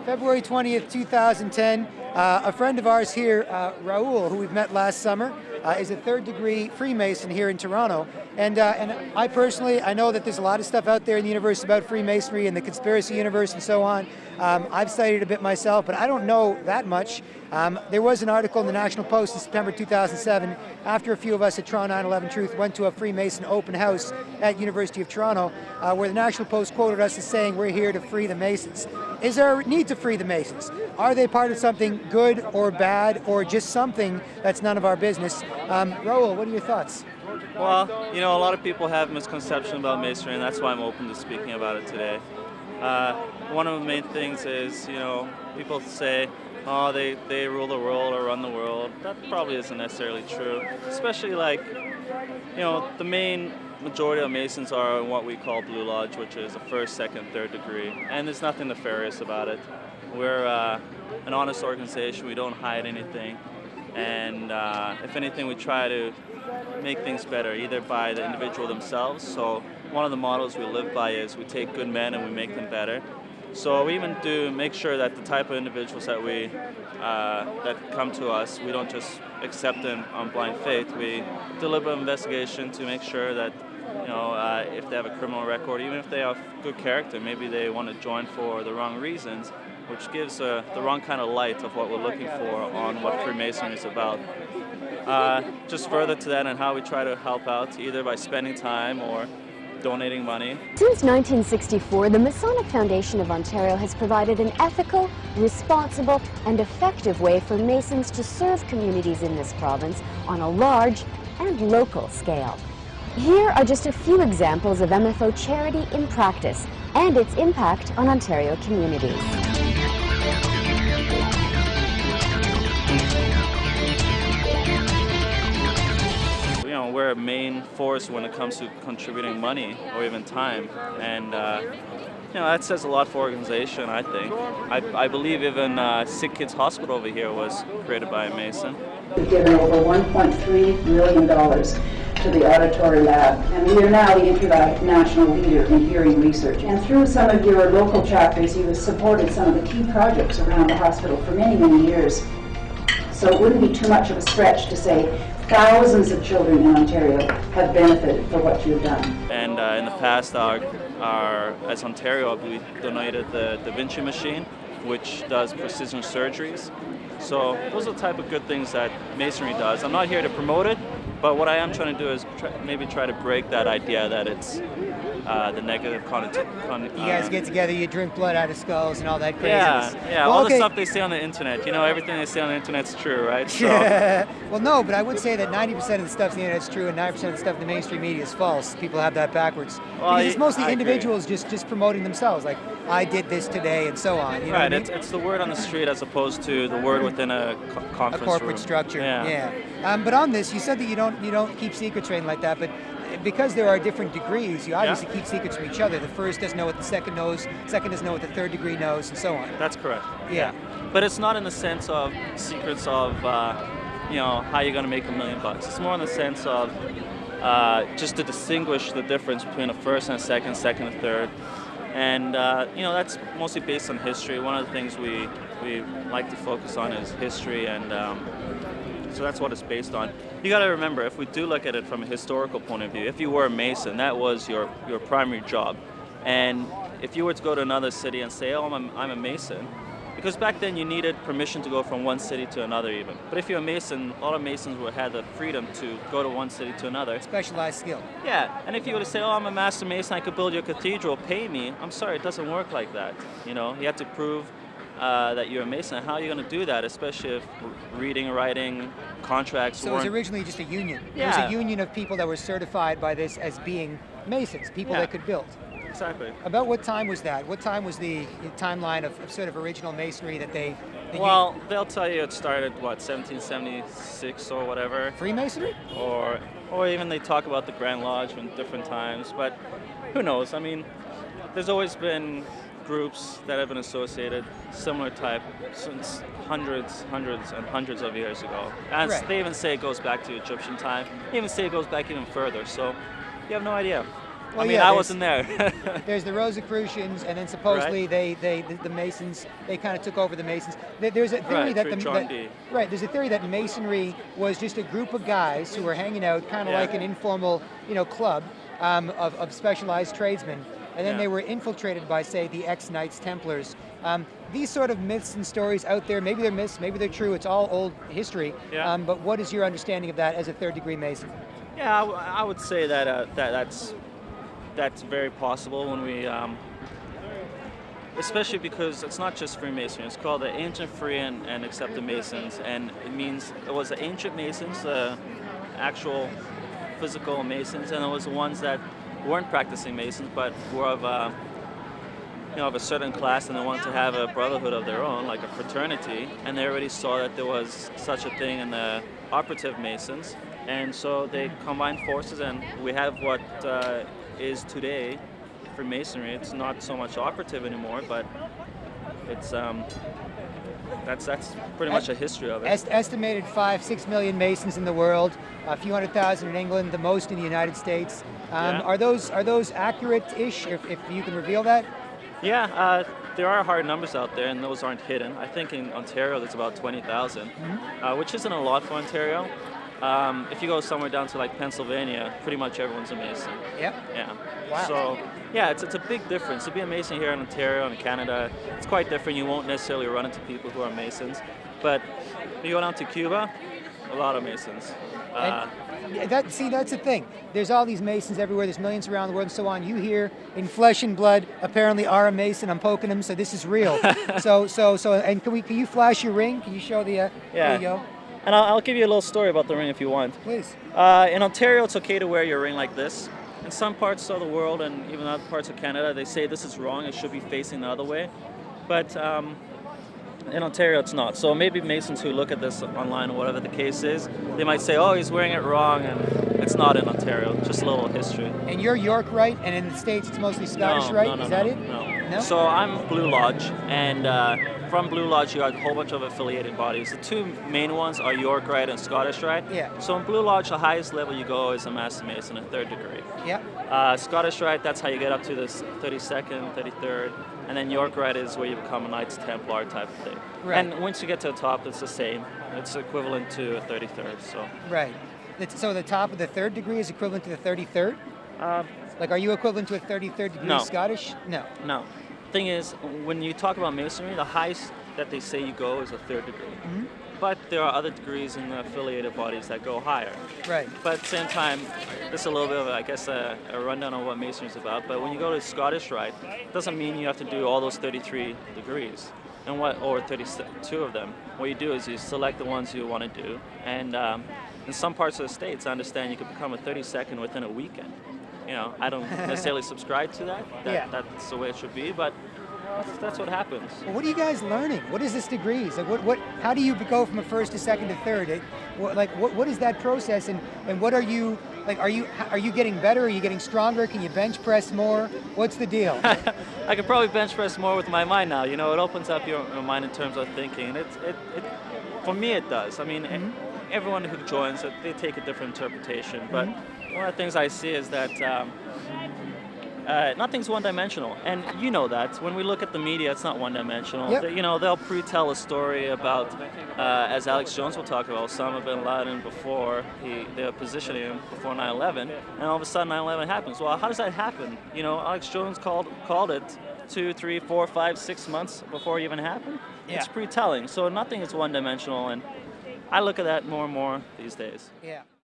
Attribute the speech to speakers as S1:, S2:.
S1: February 20th, 2010, a friend of ours here, Raoul, who we've met last summer, is a third-degree Freemason here in Toronto. And I personally, I know that there's a lot of stuff out there in the universe about Freemasonry and the conspiracy universe and so on. I've studied a bit myself, but I don't know that much. There was an article in the National Post in September 2007, after a few of us at Toronto 9/11 Truth went to a Freemason open house at University of Toronto, where the National Post quoted us as saying, "We're here to free the Masons." Is there a need to free the Masons? Are they part of something good or bad, or just something that's none of our business? Raoul, what are your thoughts?
S2: Well, you know, a lot of people have misconceptions about Masonry, and that's why I'm open to speaking about it today. One of the main things is, you know, people say, oh, they rule the world or run the world. That probably isn't necessarily true, especially like, you know, the main majority of Masons are in what we call Blue Lodge, which is a first, second, third degree, and there's nothing nefarious about it. We're an honest organization, we don't hide anything, and if anything, we try to make things better, either by the individual themselves. So one of the models we live by is we take good men and we make them better. So we even do make sure that the type of individuals that that come to us, we don't just accept them on blind faith. We do a little bit of investigation to make sure that, you know, if they have a criminal record, even if they have good character, maybe they want to join for the wrong reasons, which gives the wrong kind of light of what we're looking for on what Freemasonry is about. Just further to that and how we try to help out, either by spending time or donating money.
S3: Since 1964, the Masonic Foundation of Ontario has provided an ethical, responsible, and effective way for Masons to serve communities in this province on a large and local scale. Here are just a few examples of MFO charity in practice and its impact on Ontario communities.
S2: You know, we're a main force when it comes to contributing money or even time, and you know, that says a lot for organization, I think. I believe even Sick Kids Hospital over here was created by a Mason.
S4: We've given over $1.3 million to the auditory lab, and we are now the international leader in hearing research. And through some of your local chapters, you have supported some of the key projects around the hospital for many, many years. So it wouldn't be too much of a stretch to say thousands of children in Ontario have benefited for what you've done.
S2: And in the past, as Ontario, we donated the Da Vinci machine, which does precision surgeries. So those are the type of good things that Masonry does. I'm not here to promote it, but what I am trying to do is maybe try to break that idea that it's the negative connotation.
S1: You guys get together, you drink blood out of skulls and all that craziness.
S2: Yeah, well, all the stuff they say on the internet. You know, everything they say on the internet's true, right? So.
S1: Yeah. Well, no, but I would say that 90% of the stuff on the internet's true and 90% of the stuff in the mainstream media is false. People have that backwards.
S2: Well,
S1: because it's mostly
S2: I
S1: individuals just promoting themselves, like, I did this today and so on. You know
S2: right,
S1: what I mean?
S2: It's the word on the street as opposed to the word within a conference
S1: corporate
S2: room.
S1: structure.
S2: Yeah.
S1: But on this, you said that you don't keep secrets or anything like that, but because there are different degrees, you obviously keep secrets from each other. The first doesn't know what the second knows, second doesn't know what the third degree knows, and so on.
S2: That's correct.
S1: Yeah.
S2: But it's not in the sense of secrets of, you know, how you're going to make $1 million. It's more in the sense of just to distinguish the difference between a first and a second and a third. And, you know, that's mostly based on history. One of the things we like to focus on is history, and so that's what it's based on. You got to remember, if we do look at it from a historical point of view, if you were a Mason, that was your primary job. And if you were to go to another city and say, oh, I'm a Mason, because back then you needed permission to go from one city to another even. But if you're a Mason, a lot of Masons had the freedom to go to one city to another.
S1: Specialized skill.
S2: Yeah, and if you were to say, oh, I'm a master Mason, I could build your cathedral, pay me, I'm sorry, it doesn't work like that. You know, you have to prove that you're a Mason. How are you going to do that, especially if reading, writing, contracts
S1: So it was originally just a union.
S2: Yeah.
S1: It was a union of people that were certified by this as being Masons, people that could build.
S2: Exactly.
S1: About what time was that? What time was the timeline of sort of original Masonry that they...
S2: Well, they'll tell you it started, what, 1776 or whatever.
S1: Freemasonry?
S2: Or even they talk about the Grand Lodge from different times, but who knows? I mean, there's always been groups that have been associated, similar type, since hundreds and hundreds of years ago. And they even say it goes back to Egyptian time. They even say it goes back even further, so you have no idea. I mean,
S1: yeah,
S2: I wasn't there.
S1: there's the Rosicrucians, and then supposedly the Masons, they kind of took over the Masons. There's a theory
S2: Right,
S1: that
S2: through John Dee.
S1: right, there's a theory that Masonry was just a group of guys who were hanging out, kind of like an informal, club of specialized tradesmen, and then they were infiltrated by, say, the ex-Knights Templars. These sort of myths and stories out there, maybe they're myths, maybe they're true, it's all old history, but what is your understanding of that as a third-degree Mason?
S2: Yeah, I would say that that's very possible when we, especially because it's not just Freemasonry. It's called the Ancient Free and Accepted Masons, and it means it was the ancient Masons, the actual physical Masons, and it was the ones that weren't practicing Masons but were of of a certain class, and they wanted to have a brotherhood of their own, like a fraternity, and they already saw that there was such a thing in the operative Masons, and so they combined forces, and we have what is today Freemasonry. It's not so much operative anymore, but it's that's pretty much a history of it.
S1: Estimated 5-6 million Masons in the world, a few 100,000 in England, the most in the United States. Are those accurate-ish? If you can reveal that?
S2: Yeah, there are hard numbers out there, and those aren't hidden. I think in Ontario there's about 20,000, which isn't a lot for Ontario. If you go somewhere down to like Pennsylvania, pretty much everyone's a Mason.
S1: Yep.
S2: Yeah.
S1: Wow.
S2: So, yeah, it's a big difference. To be a Mason here in Ontario and Canada, it's quite different. You won't necessarily run into people who are Masons. But you go down to Cuba, a lot of Masons.
S1: That's the thing. There's all these Masons everywhere. There's millions around the world and so on. You here in flesh and blood apparently are a Mason. I'm poking him, so this is real. so and can you flash your ring? Can you show the there you go.
S2: And I'll give you a little story about the ring if you want.
S1: Please.
S2: In Ontario, it's okay to wear your ring like this. In some parts of the world and even other parts of Canada, they say this is wrong. It should be facing the other way. But in Ontario, it's not. So maybe Masons who look at this online or whatever the case is, they might say, oh, he's wearing it wrong, and it's not in Ontario. Just a little history.
S1: And you're York Rite, and in the States, it's mostly Scottish Rite? Is that it?
S2: No. So I'm Blue Lodge, and from Blue Lodge, you have a whole bunch of affiliated bodies. The two main ones are York Rite and Scottish Rite.
S1: Yeah.
S2: So in Blue Lodge, the highest level you go is a Master Mason, a third degree.
S1: Yeah.
S2: Scottish Rite, that's how you get up to this 32nd, 33rd, and then York Rite is where you become a Knights Templar type of thing.
S1: Right.
S2: And once you get to the top, it's the same. It's equivalent to a 33rd. So.
S1: Right. So the top of the third degree is equivalent to the 33rd? Like, are you equivalent to a 33rd degree Scottish? No.
S2: No. Thing is, when you talk about Masonry, the highest that they say you go is a third degree. Mm-hmm. But there are other degrees in the affiliated bodies that go higher.
S1: Right.
S2: But at the same time, this is a little bit of, I guess, a rundown on what Masonry is about. But when you go to Scottish Rite, it doesn't mean you have to do all those 33 degrees, or 32 of them. What you do is you select the ones you want to do. And in some parts of the States, I understand you could become a 32nd within a weekend. I don't necessarily subscribe to that. That's the way it should be, but that's what happens.
S1: Well, what are you guys learning? What is this degrees? Like, how do you go from a first to second to third? What is that process, and what are you like? Are you getting better? Are you getting stronger? Can you bench press more? What's the deal?
S2: I could probably bench press more with my mind now. It opens up your mind in terms of thinking, and it for me it does. I mean, everyone who joins, they take a different interpretation, but one of the things I see is that nothing's one-dimensional, and you know that. When we look at the media, it's not one-dimensional.
S1: Yep.
S2: They'll pre-tell a story about, as Alex Jones will talk about, Osama bin Laden before they're positioning him before 9/11, and all of a sudden 9/11 happens. Well, how does that happen? Alex Jones called it 2, 3, 4, 5, 6 months before it even happened. Yeah. It's pre-telling, so nothing is one-dimensional, and I look at that more and more these days.
S1: Yeah.